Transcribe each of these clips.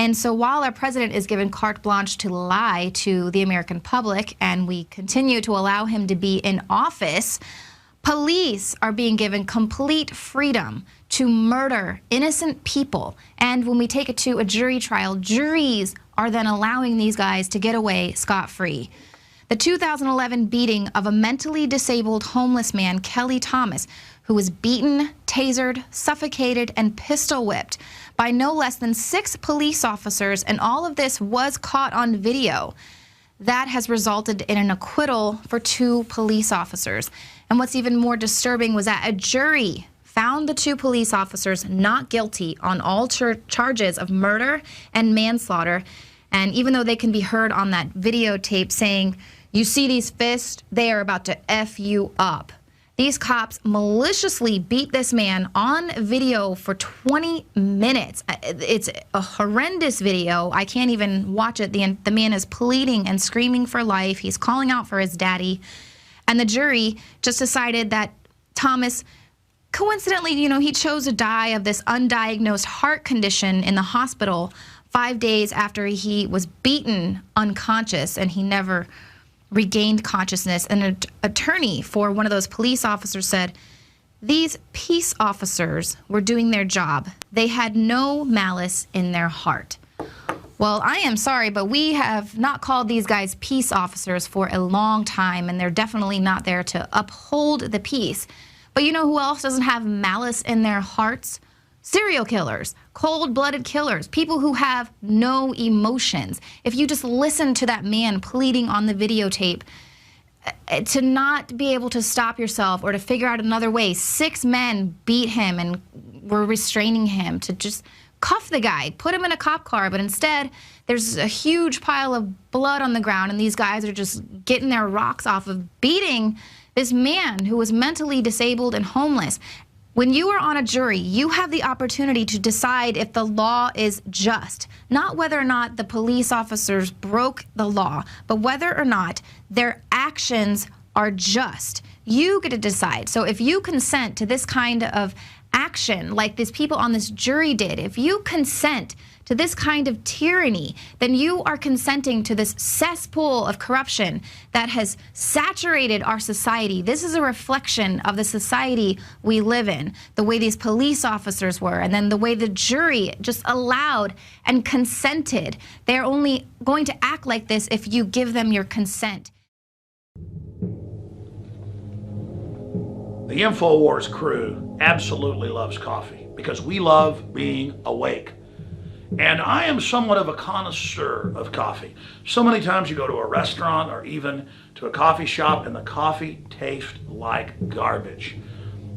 And so while our president is given carte blanche to lie to the American public, and we continue to allow him to be in office, police are being given complete freedom to murder innocent people. And when we take it to a jury trial, juries are then allowing these guys to get away scot-free. The 2011 beating of a mentally disabled homeless man, Kelly Thomas, who was beaten, tasered, suffocated, and pistol whipped by no less than 6 police officers, and all of this was caught on video. That has resulted in an acquittal for 2 police officers. And what's even more disturbing was that a jury found the 2 police officers not guilty on all charges of murder and manslaughter. And even though they can be heard on that videotape saying, "You see these fists? They are about to F you up." These cops maliciously beat this man on video for 20 minutes. It's a horrendous video. I can't even watch it. The man is pleading and screaming for life. He's calling out for his daddy. And the jury just decided that Thomas, coincidentally, he chose to die of this undiagnosed heart condition in the hospital 5 days after he was beaten unconscious, and he never regained consciousness. And an attorney for one of those police officers said, "These peace officers were doing their job. They had no malice in their heart." Well, I am sorry, but we have not called these guys peace officers for a long time, and they're definitely not there to uphold the peace. But you know who else doesn't have malice in their hearts? Serial killers, cold-blooded killers, people who have no emotions. If you just listen to that man pleading on the videotape, to not be able to stop yourself or to figure out another way, 6 men beat him and were restraining him, to just cuff the guy, put him in a cop car, but instead there's a huge pile of blood on the ground, and these guys are just getting their rocks off of beating this man who was mentally disabled and homeless. When you are on a jury, you have the opportunity to decide if the law is just, not whether or not the police officers broke the law, but whether or not their actions are just. You get to decide. So if you consent to this kind of action, like these people on this jury did, if you consent to this kind of tyranny, then you are consenting to this cesspool of corruption that has saturated our society. This is a reflection of the society we live in, the way these police officers were, and then the way the jury just allowed and consented. They're only going to act like this if you give them your consent. The InfoWars crew absolutely loves coffee because we love being awake. And I am somewhat of a connoisseur of coffee. So many times you go to a restaurant or even to a coffee shop and the coffee tastes like garbage.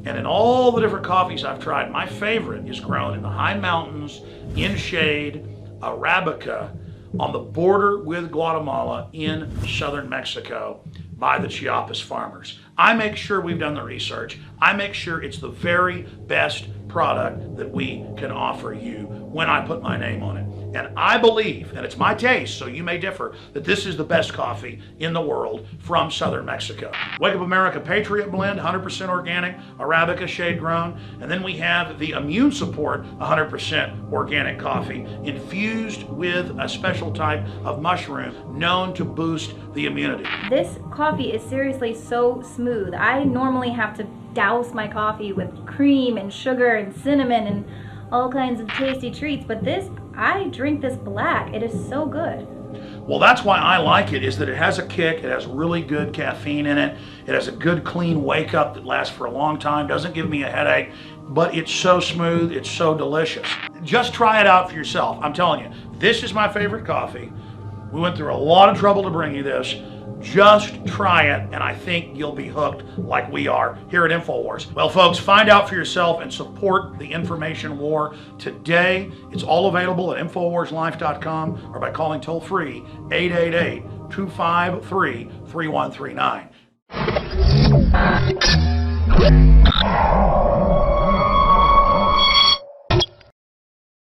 And in all the different coffees I've tried, my favorite is grown in the high mountains, in shade, Arabica, on the border with Guatemala in southern Mexico by the Chiapas farmers. I make sure we've done the research. I make sure it's the very best product that we can offer you when I put my name on it. And I believe, and it's my taste, so you may differ, that this is the best coffee in the world from southern Mexico. Wake Up America Patriot Blend, 100% organic, Arabica shade grown. And then we have the Immune Support, 100% organic coffee, infused with a special type of mushroom known to boost the immunity. This coffee is seriously so smooth. I normally have to douse my coffee with cream and sugar and cinnamon and all kinds of tasty treats, but this, I drink this black. It is so good. Well, that's why I like it, is that it has a kick, it has really good caffeine in it, it has a good clean wake up that lasts for a long time, doesn't give me a headache, but it's so smooth, it's so delicious. Just try it out for yourself. I'm telling you, this is my favorite coffee. We went through a lot of trouble to bring you this. Just try it, and I think you'll be hooked like we are here at InfoWars. Well, folks, find out for yourself and support the information war today. It's all available at InfoWarsLife.com or by calling toll-free 888-253-3139.